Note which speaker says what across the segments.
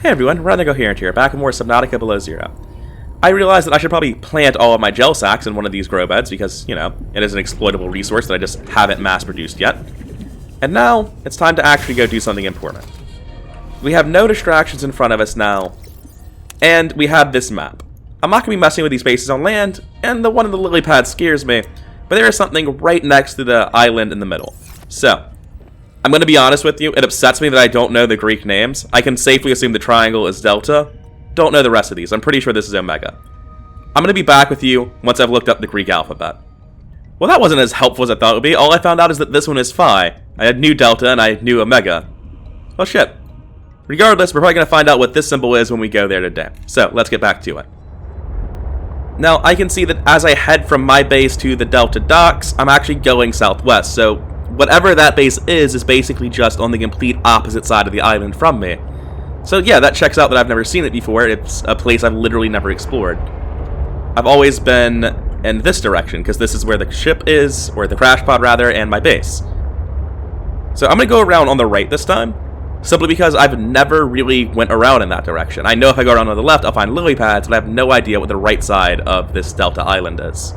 Speaker 1: Hey everyone, Coherent here, back with more Subnautica Below Zero. I realized that I should probably plant all of my gel sacks in one of these grow beds because, you know, it is an exploitable resource that I just haven't mass-produced yet. And now, it's time to actually go do something important. We have no distractions in front of us now, and we have this map. I'm not going to be messing with these bases on land, and the one in the lily pad scares me, but there is something right next to the island in the middle. So, I'm going to be honest with you, it upsets me that I don't know the Greek names. I can safely assume the triangle is Delta. Don't know the rest of these. I'm pretty sure this is Omega. I'm going to be back with you once I've looked up the Greek alphabet. Well, that wasn't as helpful as I thought it would be. All I found out is that this one is Phi. I knew Delta and I knew Omega. Well, shit. Regardless, we're probably going to find out what this symbol is when we go there today. So, let's get back to it. Now, I can see that as I head from my base to the Delta docks, I'm actually going southwest, so whatever that base is basically just on the complete opposite side of the island from me. So yeah, that checks out that I've never seen it before. It's a place I've literally never explored. I've always been in this direction, because this is where the ship is, or the crash pod rather, and my base. So I'm going to go around on the right this time, simply because I've never really went around in that direction. I know if I go around on the left, I'll find lily pads, but I have no idea what the right side of this Delta island is.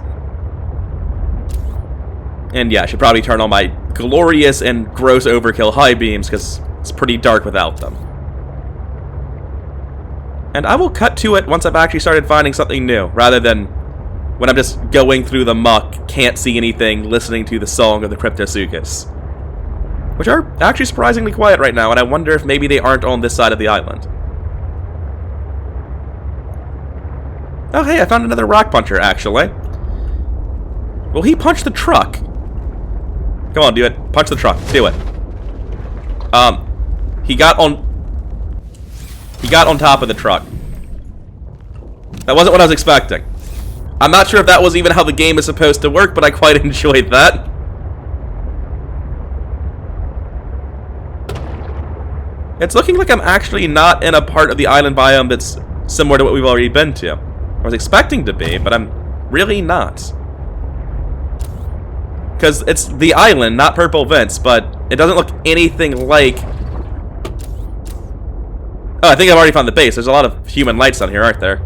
Speaker 1: And yeah, I should probably turn on my glorious and gross overkill high beams, because it's pretty dark without them. And I will cut to it once I've actually started finding something new, rather than when I'm just going through the muck, can't see anything, listening to the song of the Cryptosuchus. Which are actually surprisingly quiet right now, and I wonder if maybe they aren't on this side of the island. Oh hey, I found another rock puncher, actually. Well, he punched the truck. Come on, do it. Punch the truck. Do it. He got on top of the truck. That wasn't what I was expecting. I'm not sure if that was even how the game is supposed to work, but I quite enjoyed that. It's looking like I'm actually not in a part of the island biome that's similar to what we've already been to. I was expecting to be, but I'm really not. Because it's the island, not Purple Vents, but it doesn't look anything like... Oh, I think I've already found the base. There's a lot of human lights on here, aren't there?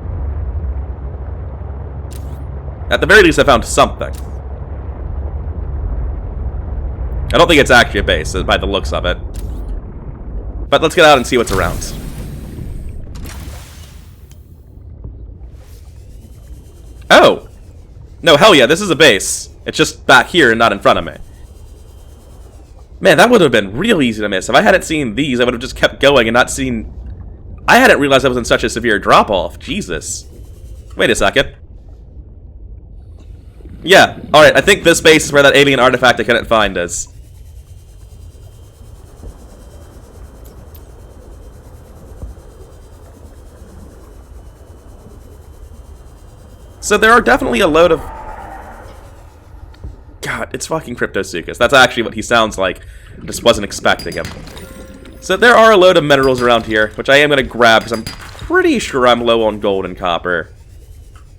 Speaker 1: At the very least, I found something. I don't think it's actually a base, by the looks of it. But let's get out and see what's around. Oh! No, hell yeah, this is a base. It's just back here and not in front of me. Man, that would have been real easy to miss. If I hadn't seen these, I would have just kept going and not seen... I hadn't realized I was in such a severe drop-off. Jesus. Wait a second. Yeah, alright, I think this base is where that alien artifact I couldn't find is. So there are definitely a load of... God, it's fucking Cryptosuchus. That's actually what he sounds like. I just wasn't expecting him. So there are a load of minerals around here, which I am going to grab because I'm pretty sure I'm low on gold and copper.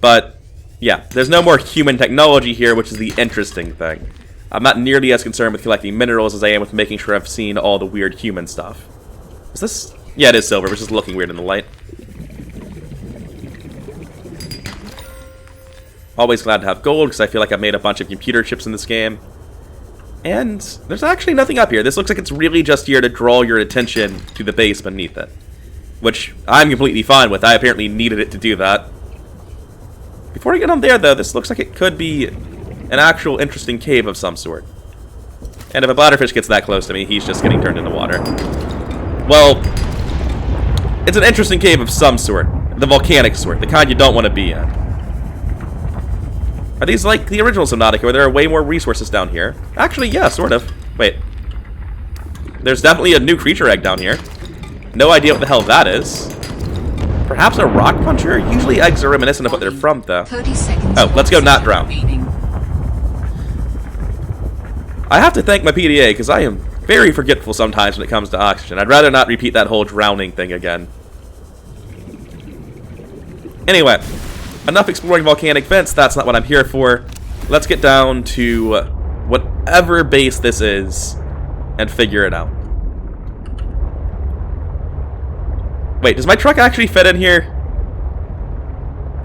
Speaker 1: But, yeah, there's no more human technology here, which is the interesting thing. I'm not nearly as concerned with collecting minerals as I am with making sure I've seen all the weird human stuff. Is this... Yeah, it is silver, which is looking weird in the light. Always glad to have gold, because I feel like I've made a bunch of computer chips in this game. And there's actually nothing up here. This looks like it's really just here to draw your attention to the base beneath it. Which I'm completely fine with. I apparently needed it to do that. Before I get on there, though, this looks like it could be an actual interesting cave of some sort. And if a bladderfish gets that close to me, he's just getting turned into water. Well, it's an interesting cave of some sort. The volcanic sort. The kind you don't want to be in. Are these like the original Subnautica, where there are way more resources down here? Actually, yeah, sort of. Wait. There's definitely a new creature egg down here. No idea what the hell that is. Perhaps a rock puncher? Usually eggs are reminiscent of what they're from, though.
Speaker 2: 30 seconds.
Speaker 1: Oh, let's go not drown. I have to thank my PDA, because I am very forgetful sometimes when it comes to oxygen. I'd rather not repeat that whole drowning thing again. Anyway. Enough exploring volcanic vents, that's not what I'm here for. Let's get down to whatever base this is and figure it out. Wait, does my truck actually fit in here?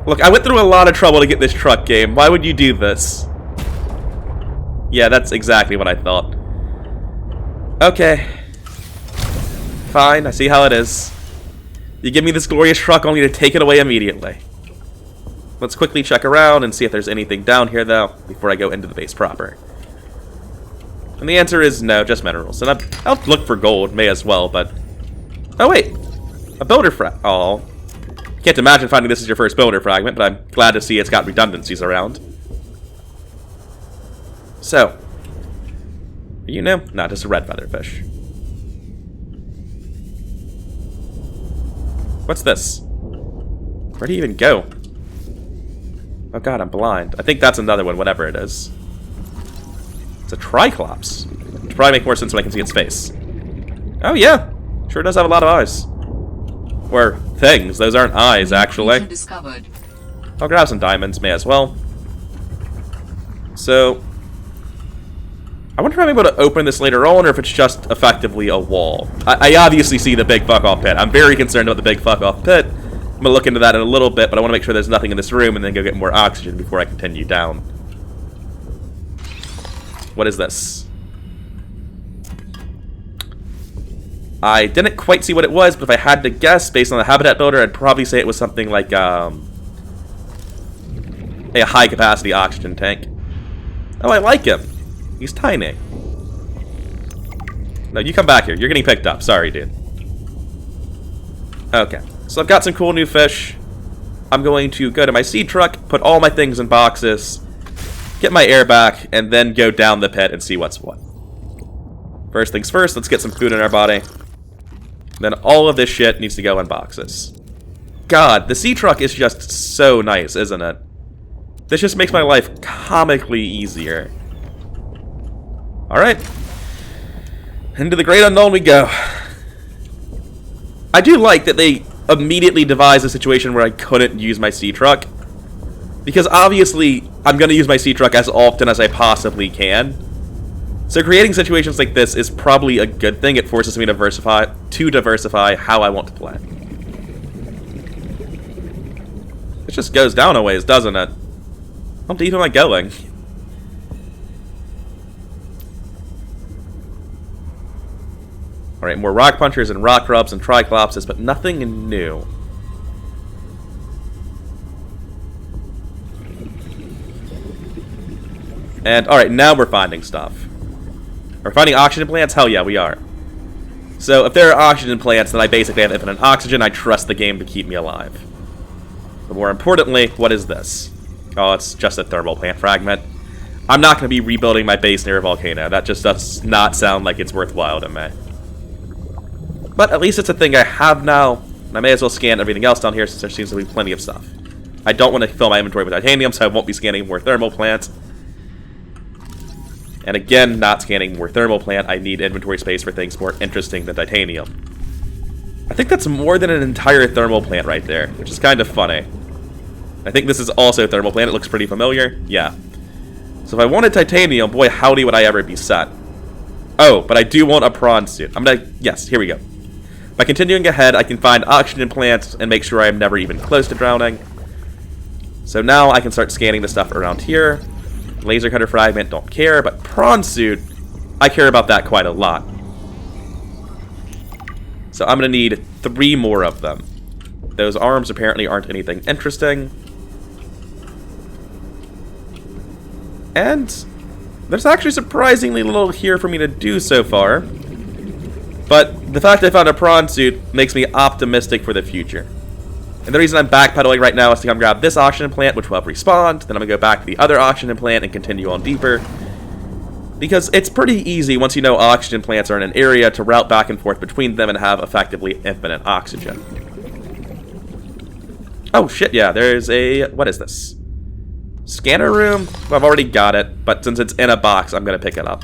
Speaker 1: Look, I went through a lot of trouble to get this truck, game. Why would you do this? Yeah, that's exactly what I thought. Okay. Fine, I see how it is. You give me this glorious truck only to take it away immediately. Let's quickly check around and see if there's anything down here, though, before I go into the base proper. And the answer is no, just minerals. And I'll look for gold, may as well, but... Oh, wait. A builder Oh. Can't imagine finding this as your first builder fragment, but I'm glad to see it's got redundancies around. So. Are you new? Not just a red featherfish. What's this? Where do you even go? Oh god, I'm blind. I think that's another one, whatever it is. It's a Triclops. Which probably make more sense when I can see its face. Oh yeah! Sure does have a lot of eyes. Or things. Those aren't eyes, actually. I'll grab some diamonds, may as well. So... I wonder if I'm able to open this later on, or if it's just effectively a wall. I obviously see the big fuck-off pit. I'm very concerned about the big fuck-off pit. I'm gonna look into that in a little bit, but I want to make sure there's nothing in this room and then go get more oxygen before I continue down. What is this? I didn't quite see what it was, but if I had to guess, based on the habitat builder, I'd probably say it was something like a high-capacity oxygen tank. Oh, I like him. He's tiny. No, you come back here. You're getting picked up. Sorry, dude. Okay. So I've got some cool new fish. I'm going to go to my seed truck, put all my things in boxes, get my air back, and then go down the pit and see what's what. First things first, let's get some food in our body. Then all of this shit needs to go in boxes. God, the seed truck is just so nice, isn't it? This just makes my life comically easier. Alright. Into the great unknown we go. I do like that they immediately devised a situation where I couldn't use my sea truck. Because obviously, I'm going to use my sea truck as often as I possibly can. So creating situations like this is probably a good thing. It forces me to diversify how I want to play. It just goes down a ways, doesn't it? How deep am I going? Alright, more rock punchers and rock rubs and triclopses, but nothing new. And, alright, now we're finding stuff. Are we finding oxygen plants? Hell yeah, we are. So, if there are oxygen plants, then I basically have infinite oxygen. I trust the game to keep me alive. But more importantly, what is this? Oh, it's just a thermal plant fragment. I'm not going to be rebuilding my base near a volcano. That just does not sound like it's worthwhile to me. But at least it's a thing I have now, and I may as well scan everything else down here since there seems to be plenty of stuff. I don't want to fill my inventory with titanium, so I won't be scanning more thermal plants. And again, not scanning more thermal plant, I need inventory space for things more interesting than titanium. I think that's more than an entire thermal plant right there, which is kind of funny. I think this is also a thermal plant, it looks pretty familiar. Yeah. So if I wanted titanium, boy howdy would I ever be set. Oh, but I do want a prawn suit. Yes, here we go. By continuing ahead, I can find oxygen plants and make sure I am never even close to drowning. So now I can start scanning the stuff around here. Laser cutter fragment, don't care, but prawn suit, I care about that quite a lot. So I'm going to need 3 more of them. Those arms apparently aren't anything interesting. And there's actually surprisingly little here for me to do so far. But the fact I found a prawn suit makes me optimistic for the future. And the reason I'm backpedaling right now is to come grab this oxygen plant, which will have respawned. Then I'm going to go back to the other oxygen plant and continue on deeper. Because it's pretty easy, once you know oxygen plants are in an area, to route back and forth between them and have effectively infinite oxygen. Oh shit, yeah, there's a... what is this? Scanner room? Well, I've already got it, but since it's in a box, I'm going to pick it up.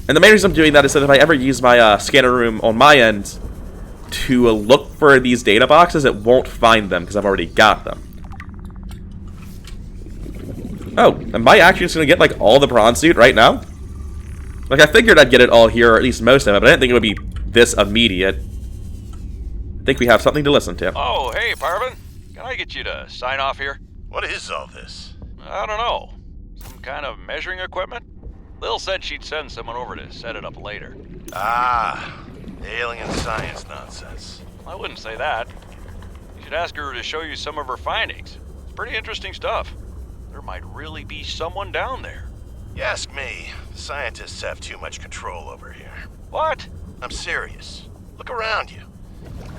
Speaker 1: And the main reason I'm doing that is that if I ever use my scanner room on my end to look for these data boxes, it won't find them because I've already got them. Oh, am I actually just going to get like all the prawn suit right now? Like I figured I'd get it all here, or at least most of it, but I didn't think it would be this immediate. think we have something to listen to.
Speaker 2: Oh, hey, Parvin. Can I get you to sign off here?
Speaker 3: What is all this?
Speaker 2: I don't know. Some kind of measuring equipment? Lil said she'd send someone over to set it up later.
Speaker 3: Ah, alien science nonsense.
Speaker 2: I wouldn't say that. You should ask her to show you some of her findings. It's pretty interesting stuff. There might really be someone down there.
Speaker 3: You ask me, the scientists have too much control over here.
Speaker 2: What?
Speaker 3: I'm serious. Look around you.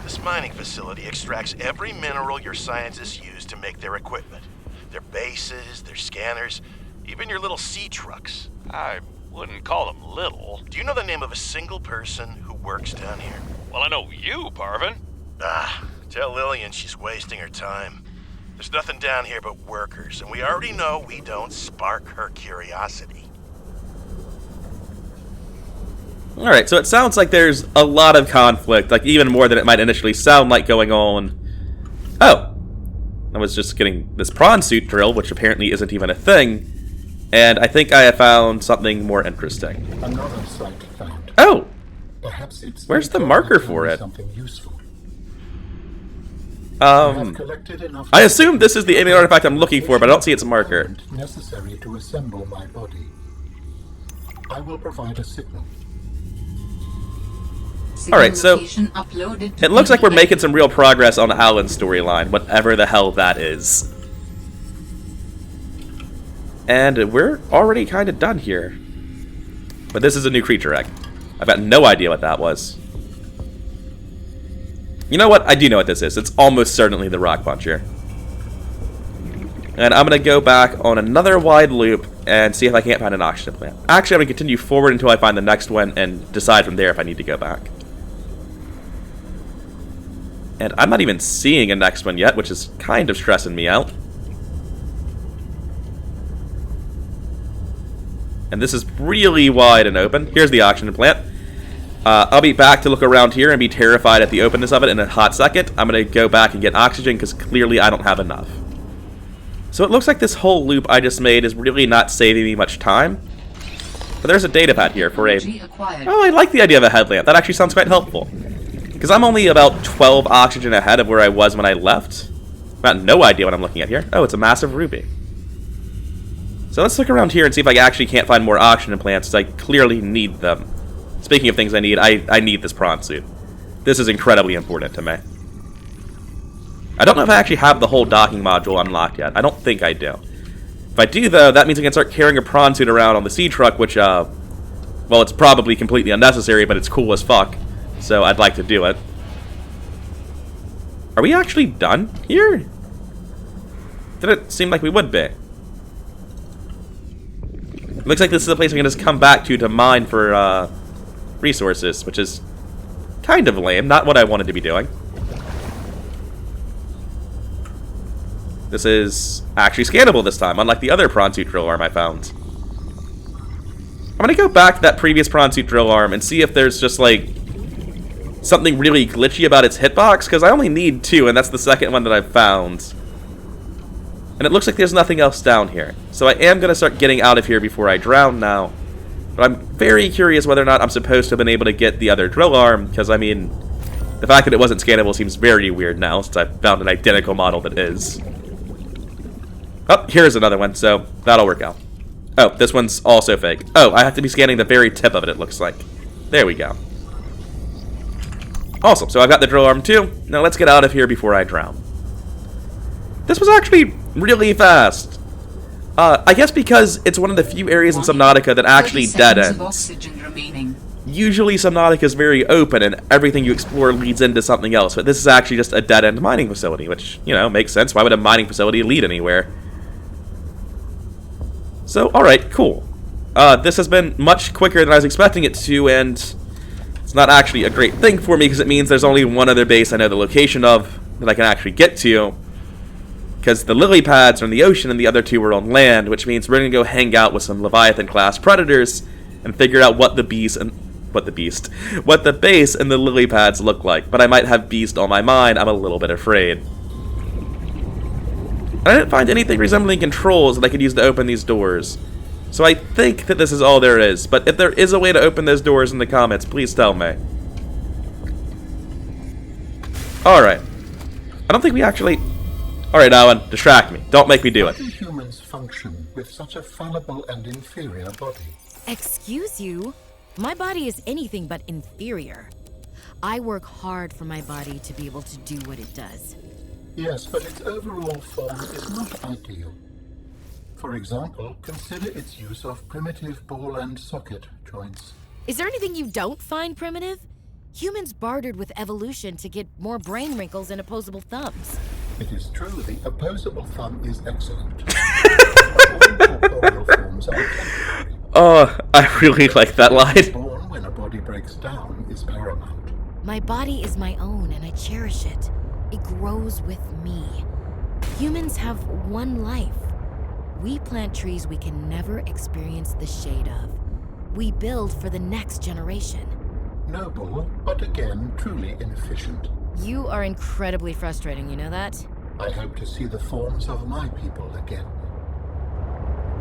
Speaker 3: This mining facility extracts every mineral your scientists use to make their equipment. Their bases, their scanners, even your little sea trucks.
Speaker 2: I wouldn't call them little.
Speaker 3: Do you know the name of a single person who works down here?
Speaker 2: Well, I know you, Parvin.
Speaker 3: Ah, tell Lillian she's wasting her time. There's nothing down here but workers, and we already know we don't spark her curiosity.
Speaker 1: Alright, so it sounds like there's a lot of conflict, like even more than it might initially sound like going on. Oh! I was just getting this prawn suit drill, which apparently isn't even a thing, and I think I have found something more interesting.
Speaker 4: Another site found.
Speaker 1: Oh!
Speaker 4: Perhaps it's
Speaker 1: Where's the marker for it?
Speaker 4: Something useful. I
Speaker 1: I assume this is the alien artifact I'm looking for, but I don't see its marker.
Speaker 4: Necessary to assemble my body. I will provide a signal.
Speaker 1: Alright, so it looks like we're making some real progress on Alan's storyline, whatever the hell that is. And we're already kind of done here. But this is a new creature egg. I've got no idea what that was. You know what? I do know what this is. It's almost certainly the rock puncher. And I'm going to go back on another wide loop and see if I can't find an oxygen plant. Actually, I'm going to continue forward until I find the next one and decide from there if I need to go back. And I'm not even seeing a next one yet, which is kind of stressing me out. And this is really wide and open. Here's the oxygen plant. I'll be back to look around here and be terrified at the openness of it in a hot second. I'm going to go back and get oxygen because clearly I don't have enough. So it looks like this whole loop I just made is really not saving me much time. But there's a data pad here for a... Oh, I like the idea of a headlamp. That actually sounds quite helpful. Because I'm only about 12 oxygen ahead of where I was when I left. I've got no idea what I'm looking at here. Oh, it's a massive ruby. So let's look around here and see if I actually can't find more oxygen plants, because I clearly need them. Speaking of things I need, I need this prawn suit. This is incredibly important to me. I don't know if I actually have the whole docking module unlocked yet. I don't think I do. If I do, though, that means I can start carrying a prawn suit around on the sea truck, which, well, it's probably completely unnecessary, but it's cool as fuck. So I'd like to do it. Are we actually done here? Did it seem like we would be? Looks like this is a place we can just come back to mine for resources, which is kind of lame. Not what I wanted to be doing. This is actually scannable this time, unlike the other prawn suit drill arm I found. I'm gonna go back to that previous prawn suit drill arm and see if there's just like something really glitchy about its hitbox, because I only need 2, and that's the second one that I've found. And it looks like there's nothing else down here. So I am going to start getting out of here before I drown now. But I'm very curious whether or not I'm supposed to have been able to get the other drill arm, because, I mean, the fact that it wasn't scannable seems very weird now, since I've found an identical model that is. Oh, here's another one, so that'll work out. Oh, this one's also fake. Oh, I have to be scanning the very tip of it, it looks like. There we go. Awesome, so I've got the drill arm too. Now let's get out of here before I drown. This was actually really fast. I guess because it's one of the few areas in Subnautica that actually dead ends. Usually Subnautica is very open and everything you explore leads into something else, but this is actually just a dead-end mining facility, which, you know, makes sense. Why would a mining facility lead anywhere? So, alright, cool. This has been much quicker than I was expecting it to, and it's not actually a great thing for me because it means there's only one other base I know the location of that I can actually get to. Because the lily pads are in the ocean and the other 2 are on land, which means we're going to go hang out with some Leviathan-class predators and figure out what the base and the lily pads look like. But I might have beast on my mind. I'm a little bit afraid. I didn't find anything resembling controls that I could use to open these doors. So I think that this is all there is. But if there is a way to open those doors in the comments, please tell me. Alright. I don't think we actually... Alright, Owen, distract me. Don't make me do
Speaker 4: How
Speaker 1: it.
Speaker 4: do humans function with such a fallible and inferior body?
Speaker 5: Excuse you? My body is anything but inferior. I work hard for my body to be able to do what it does.
Speaker 4: Yes, but its overall form is not ideal. For example, consider its use of primitive ball and socket joints.
Speaker 5: Is there anything you don't find primitive? Humans bartered with evolution to get more brain wrinkles and opposable thumbs.
Speaker 4: It is true the opposable thumb is excellent. But all corporeal forms are temporary.
Speaker 1: Oh, I really like that line.
Speaker 4: Born when a body breaks down is paramount.
Speaker 5: My body is my own and I cherish it. It grows with me. Humans have one life. We plant trees we can never experience the shade of. We build for the next generation.
Speaker 4: Noble, but again, truly inefficient.
Speaker 5: You are incredibly frustrating, you know that?
Speaker 4: I hope to see the forms of my people again.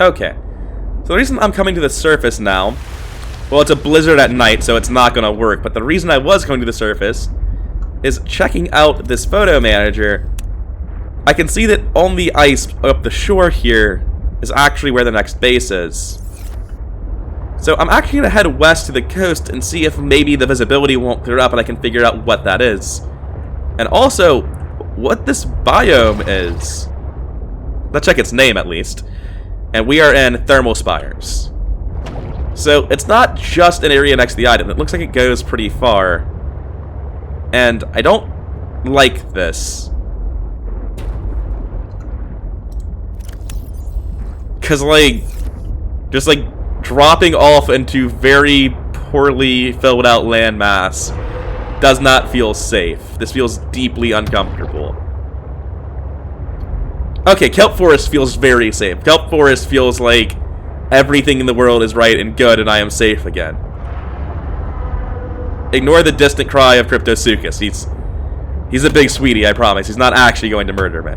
Speaker 1: Okay. So the reason I'm coming to the surface now... Well, it's a blizzard at night, so it's not going to work. But the reason I was coming to the surface is checking out this photo manager. I can see that on the ice up the shore here is actually where the next base is. So I'm actually going to head west to the coast and see if maybe the visibility won't clear up and I can figure out what that is. And also, what this biome is. Let's check its name at least. And we are in thermal spires. So it's not just an area next to the island. It looks like it goes pretty far. And I don't like this. Because, like, just, like, dropping off into very poorly filled out landmass does not feel safe. This feels deeply uncomfortable. Okay, Kelp Forest feels very safe. Kelp Forest feels like everything in the world is right and good and I am safe again. Ignore the distant cry of Cryptosuchus. He's a big sweetie, I promise. He's not actually going to murder me.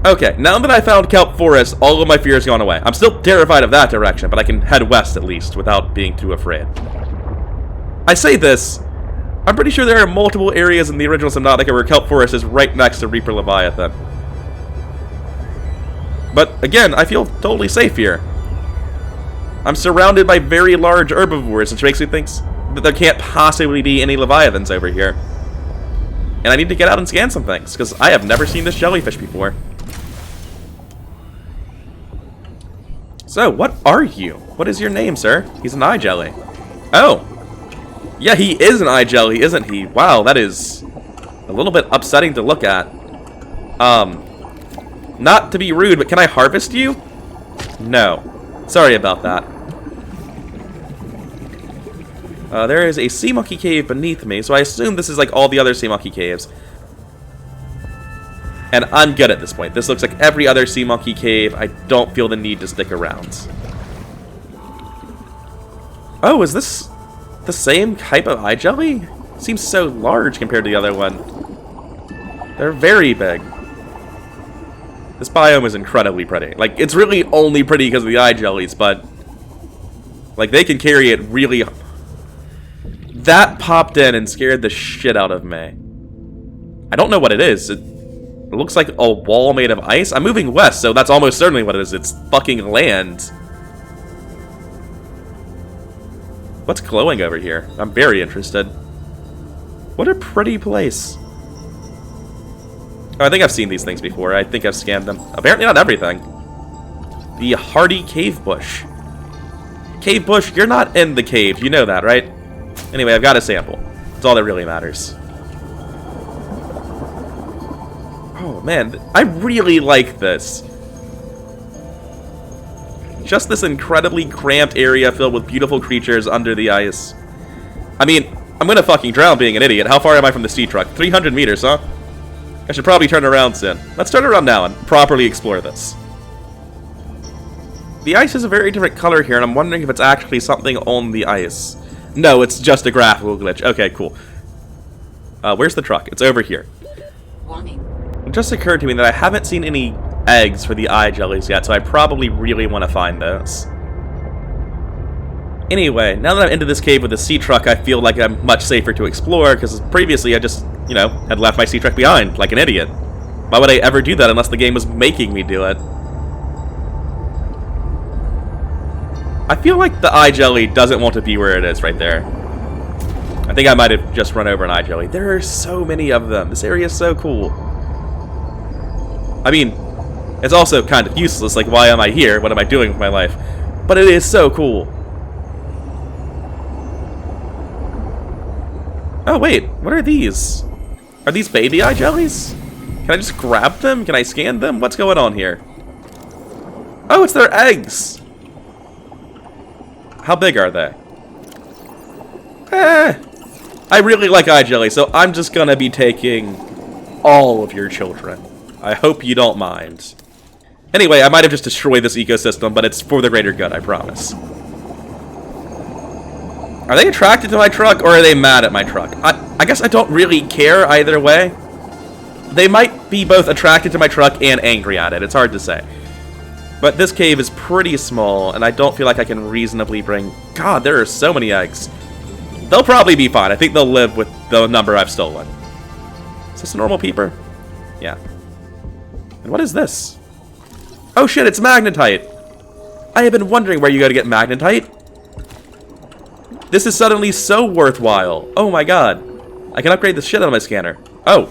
Speaker 1: Okay, now that I found Kelp Forest, all of my fear has gone away. I'm still terrified of that direction, but I can head west at least without being too afraid. I say this, I'm pretty sure there are multiple areas in the original Subnautica where Kelp Forest is right next to Reaper Leviathan. But again, I feel totally safe here. I'm surrounded by very large herbivores, which makes me think that there can't possibly be any Leviathans over here. And I need to get out and scan some things, because I have never seen this jellyfish before. So, what are you? What is your name, sir? He's an eye jelly. Oh! Yeah, he is an eye jelly, isn't he? Wow, that is a little bit upsetting to look at. Not to be rude, but can I harvest you? No. Sorry about that. There is a sea monkey cave beneath me, so I assume this is like all the other sea monkey caves. And I'm good at this point. This looks like every other sea monkey cave. I don't feel the need to stick around. Oh, is this the same type of eye jelly? Seems so large compared to the other one. They're very big. This biome is incredibly pretty. Like, it's really only pretty because of the eye jellies, but like, they can carry it really... That popped in and scared the shit out of me. I don't know what it is. It looks like a wall made of ice. I'm moving west, so that's almost certainly what it is. It's fucking land. What's glowing over here? I'm very interested. What a pretty place. Oh, I think I've seen these things before. I think I've scanned them. Apparently not everything. The hardy cave bush. Cave bush, you're not in the cave. You know that, right? Anyway, I've got a sample. That's all that really matters. Oh, man. I really like this. Just this incredibly cramped area filled with beautiful creatures under the ice. I mean, I'm gonna fucking drown being an idiot. How far am I from the sea truck? 300 meters, huh? I should probably turn around soon. Let's turn around now and properly explore this. The ice is a very different color here, and I'm wondering if it's actually something on the ice. No, it's just a graphical glitch. Okay, cool. Where's the truck? It's over here.
Speaker 5: Warning.
Speaker 1: It just occurred to me that I haven't seen any eggs for the eye jellies yet, so I probably really want to find those. Anyway, now that I'm into this cave with the sea truck, I feel like I'm much safer to explore, because previously I just, you know, had left my sea truck behind, like an idiot. Why would I ever do that unless the game was making me do it? I feel like the Eye Jelly doesn't want to be where it is right there. I think I might have just run over an Eye Jelly. There are so many of them. This area is so cool. I mean, it's also kind of useless, like why am I here? What am I doing with my life? But it is so cool. Oh wait, what are these? Are these baby Eye Jellies? Can I just grab them? Can I scan them? What's going on here? Oh, it's their eggs! How big are they? I really like Eye Jelly, so I'm just gonna be taking all of your children. I hope you don't mind. Anyway, I might have just destroyed this ecosystem, but it's for the greater good, I promise. Are they attracted to my truck, or are they mad at my truck? I guess I don't really care either way. They might be both attracted to my truck and angry at it. It's hard to say. But this cave is pretty small, and I don't feel like I can reasonably bring... God, there are so many eggs. They'll probably be fine. I think they'll live with the number I've stolen. Is this a normal peeper? Yeah. And what is this? Oh shit, it's Magnetite! I have been wondering where you go to get Magnetite. This is suddenly so worthwhile. Oh my god. I can upgrade the shit out of my scanner. Oh.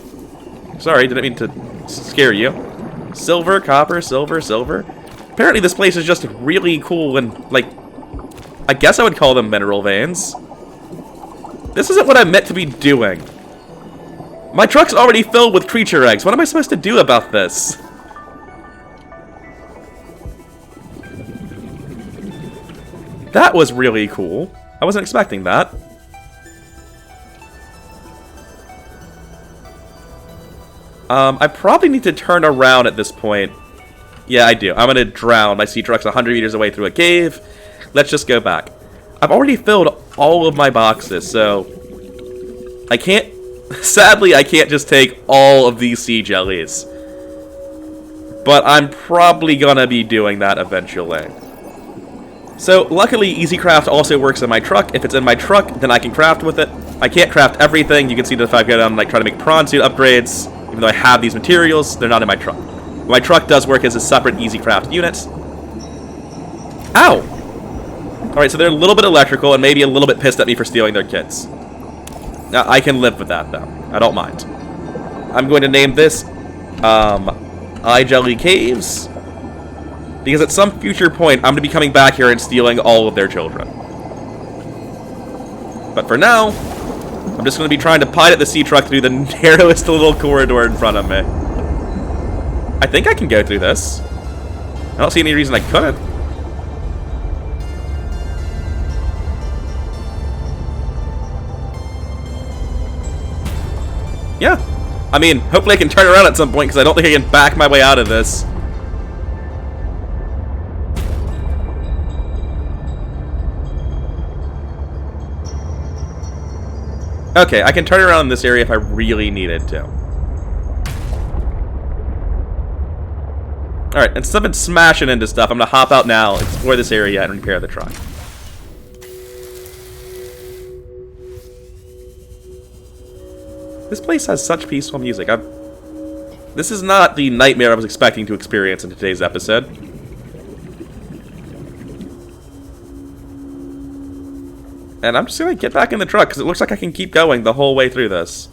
Speaker 1: Sorry, didn't mean to scare you. Silver, copper, silver, silver. Apparently this place is just really cool and, like, I guess I would call them mineral veins. This isn't what I'm meant to be doing. My truck's already filled with creature eggs. What am I supposed to do about this? That was really cool. I wasn't expecting that. I probably need to turn around at this point. Yeah, I do. I'm gonna drown. My sea truck's 100 meters away through a cave. Let's just go back. I've already filled all of my boxes, so... I can't... Sadly, I can't just take all of these sea jellies. But I'm probably gonna be doing that eventually. So, luckily, EasyCraft also works in my truck. If it's in my truck, then I can craft with it. I can't craft everything. You can see that if I go down, like, trying to make Prawn Suit upgrades, even though I have these materials, they're not in my truck. My truck does work as a separate EasyCraft unit. Ow! Alright, so they're a little bit electrical and maybe a little bit pissed at me for stealing their kids. Now, I can live with that, though. I don't mind. I'm going to name this, Eye Jelly Caves. Because at some future point, I'm going to be coming back here and stealing all of their children. But for now, I'm just going to be trying to pilot the sea truck through the narrowest little corridor in front of me. I think I can go through this. I don't see any reason I couldn't. Yeah. I mean, hopefully I can turn around at some point, because I don't think I can back my way out of this. Okay, I can turn around in this area if I really needed to. Alright, instead of smashing into stuff, I'm gonna hop out now, explore this area, and repair the truck. This place has such peaceful music. This is not the nightmare I was expecting to experience in today's episode. And I'm just gonna get back in the truck, because it looks like I can keep going the whole way through this.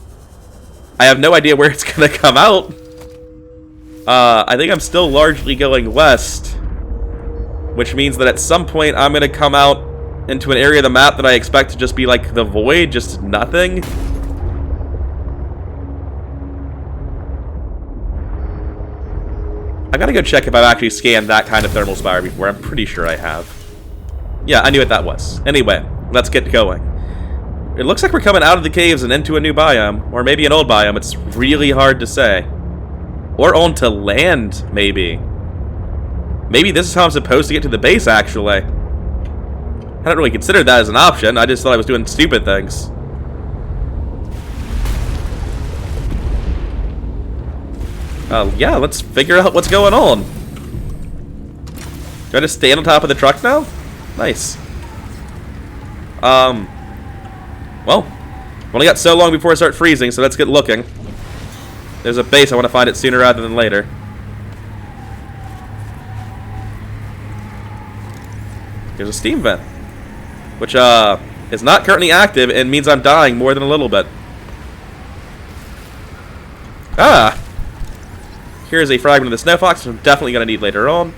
Speaker 1: I have no idea where it's gonna come out. I think I'm still largely going west, which means that at some point I'm gonna come out into an area of the map that I expect to just be like the void, just nothing. I gotta go check if I've actually scanned that kind of thermal spire before. I'm pretty sure I have. Yeah, I knew what that was. Anyway, let's get going. It looks like we're coming out of the caves and into a new biome, or maybe an old biome. It's really hard to say. Or onto land, maybe. Maybe this is how I'm supposed to get to the base, actually. I don't really consider that as an option. I just thought I was doing stupid things. Yeah, let's figure out what's going on. Do I just stand on top of the truck now? Nice. Well, we only got so long before I start freezing, so let's get looking. There's a base. I want to find it sooner rather than later. There's a steam vent, which is not currently active and means I'm dying more than a little bit. Ah! Here's a fragment of the snow fox, which I'm definitely going to need later on.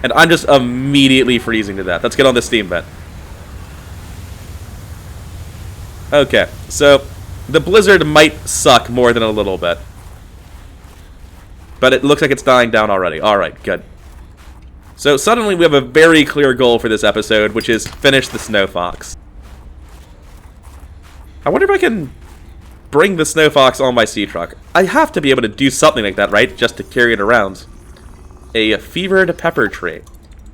Speaker 1: And I'm just immediately freezing to death. Let's get on this steam vent. Okay, so the blizzard might suck more than a little bit. But it looks like it's dying down already. Alright, good. So suddenly we have a very clear goal for this episode, which is finish the snow fox. I wonder if I can bring the snow fox on my sea truck. I have to be able to do something like that, right? Just to carry it around. A fevered pepper tree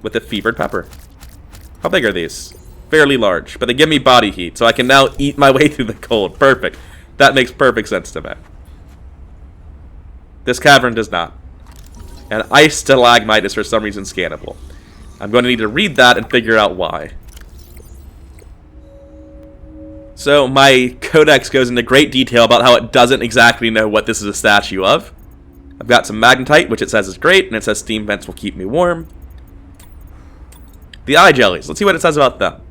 Speaker 1: with a fevered pepper. How big are these? Fairly large, but they give me body heat, so I can now eat my way through the cold. Perfect. That makes perfect sense to me. This cavern does not. And ice stalagmite is for some reason scannable. I'm going to need to read that and figure out why. So my codex goes into great detail about how it doesn't exactly know what this is a statue of. I've got some magnetite, which it says is great, and it says steam vents will keep me warm. The eye jellies. Let's see what it says about them.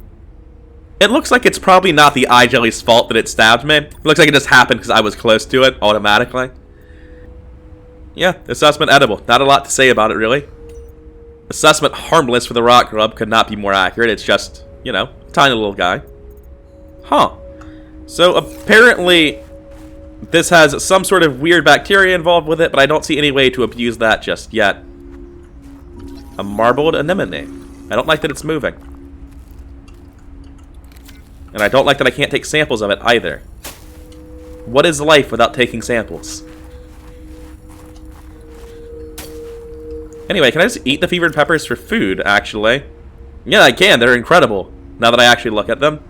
Speaker 1: It looks like it's probably not the eye jelly's fault that it stabbed me. It looks like it just happened because I was close to it automatically. Yeah, assessment edible. Not a lot to say about it, really. Assessment harmless for the rock grub could not be more accurate. It's just, you know, tiny little guy. Huh. So apparently this has some sort of weird bacteria involved with it, but I don't see any way to abuse that just yet. A marbled anemone. I don't like that it's moving. And I don't like that I can't take samples of it either. What is life without taking samples? Anyway, can I just eat the fevered peppers for food, actually? Yeah, I can. They're incredible, now that I actually look at them.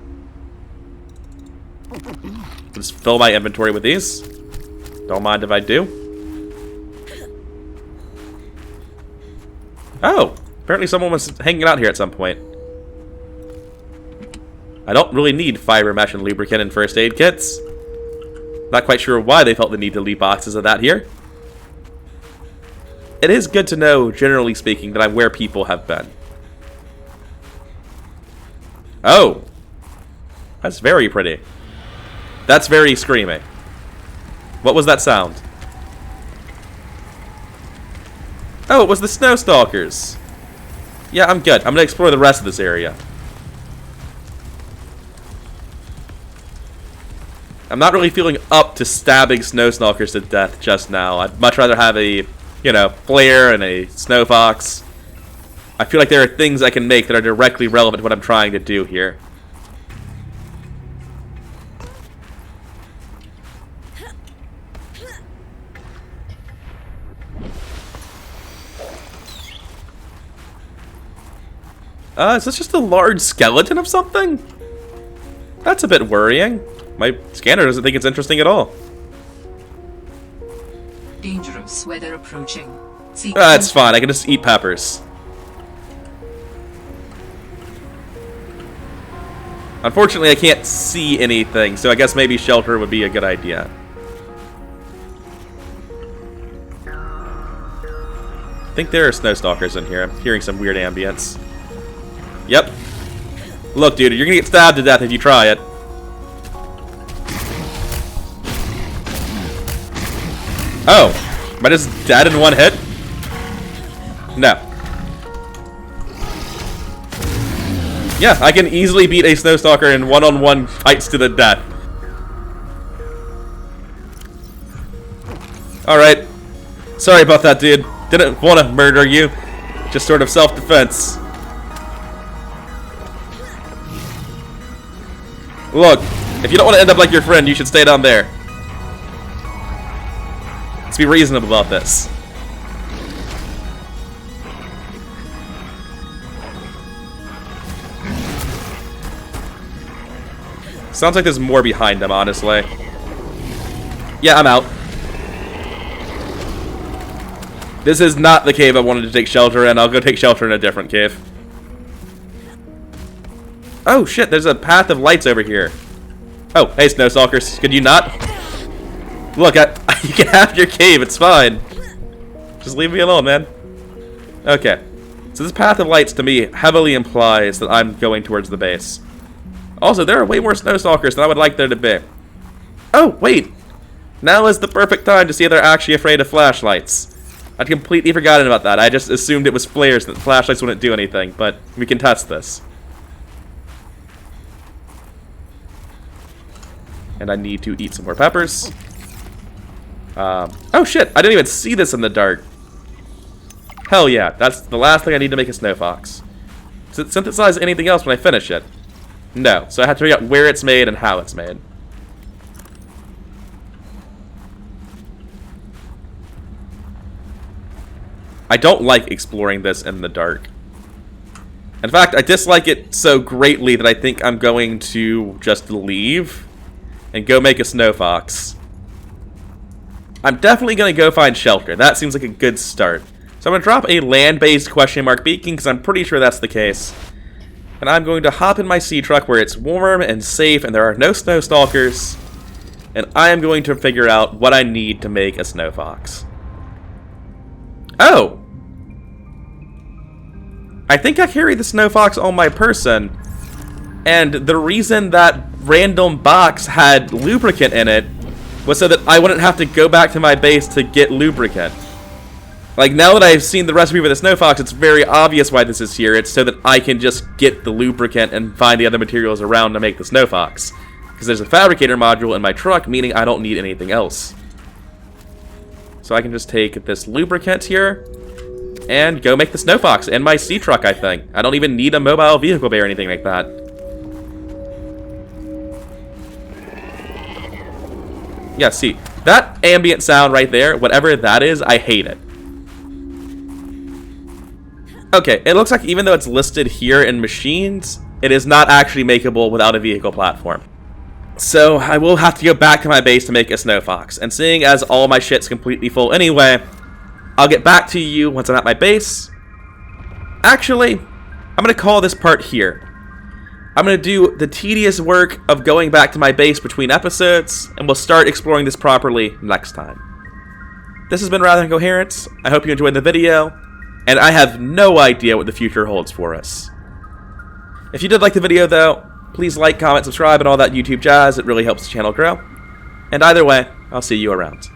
Speaker 1: Just fill my inventory with these. Don't mind if I do. Oh! Apparently someone was hanging out here at some point. I don't really need fiber mesh and lubricant and first aid kits. Not quite sure why they felt the need to leave boxes of that here. It is good to know, generally speaking, that I'm where people have been. Oh! That's very pretty. That's very screamy. What was that sound? Oh, it was the snow stalkers. Yeah, I'm good. I'm gonna explore the rest of this area. I'm not really feeling up to stabbing snow stalkers to death just now. I'd much rather have a, you know, flare and a snow fox. I feel like there are things I can make that are directly relevant to what I'm trying to do here. Is this just a large skeleton of something? That's a bit worrying. My scanner doesn't think it's interesting at all.
Speaker 6: Dangerous weather approaching.
Speaker 1: It's fine. I can just eat peppers. Unfortunately, I can't see anything, so I guess maybe shelter would be a good idea. I think there are snow stalkers in here. I'm hearing some weird ambience. Yep. Look, dude, you're gonna get stabbed to death if you try it. Oh, am I just dead in one hit? No. Yeah, I can easily beat a snow stalker in one-on-one fights to the death. Alright. Sorry about that, dude. Didn't want to murder you. Just sort of self-defense. Look, if you don't want to end up like your friend, you should stay down there. Let's be reasonable about this. Sounds like there's more behind them, honestly. Yeah, I'm out. This is not the cave I wanted to take shelter in. I'll go take shelter in a different cave. Oh shit, there's a path of lights over here. Oh, hey Snowstalkers, could you not? Look, you can have your cave, it's fine. Just leave me alone, man. Okay. So this path of lights to me heavily implies that I'm going towards the base. Also, there are way more Snowstalkers than I would like there to be. Oh, wait! Now is the perfect time to see if they're actually afraid of flashlights. I'd completely forgotten about that. I just assumed it was flares, that flashlights wouldn't do anything, but we can test this. And I need to eat some more peppers. Oh shit, I didn't even see this in the dark. Hell yeah, that's the last thing I need to make a snow fox. Does it synthesize anything else when I finish it? No, so I have to figure out where it's made and how it's made. I don't like exploring this in the dark. In fact, I dislike it so greatly that I think I'm going to just leave and go make a snow fox. I'm definitely going to go find shelter. That seems like a good start. So I'm going to drop a land-based question mark beacon because I'm pretty sure that's the case. And I'm going to hop in my sea truck where it's warm and safe and there are no snow stalkers. And I am going to figure out what I need to make a snow fox. Oh! I think I carry the snow fox on my person. And the reason that random box had lubricant in it was so that I wouldn't have to go back to my base to get lubricant. Like, now that I've seen the recipe for the snow fox, it's very obvious why this is here. It's so that I can just get the lubricant and find the other materials around to make the snow fox. Because there's a fabricator module in my truck, meaning I don't need anything else. So I can just take this lubricant here and go make the snow fox in my sea truck, I think. I don't even need a mobile vehicle bay or anything like that. Yeah, see, that ambient sound right there, whatever that is, I hate it. Okay, it looks like even though it's listed here in machines, it is not actually makeable without a vehicle platform. So I will have to go back to my base to make a snow fox. And seeing as all my shit's completely full anyway, I'll get back to you once I'm at my base. Actually, I'm going to call this part here. I'm going to do the tedious work of going back to my base between episodes, and we'll start exploring this properly next time. This has been Rather Incoherent. I hope you enjoyed the video, and I have no idea what the future holds for us. If you did like the video, though, please like, comment, subscribe, and all that YouTube jazz. It really helps the channel grow. And either way, I'll see you around.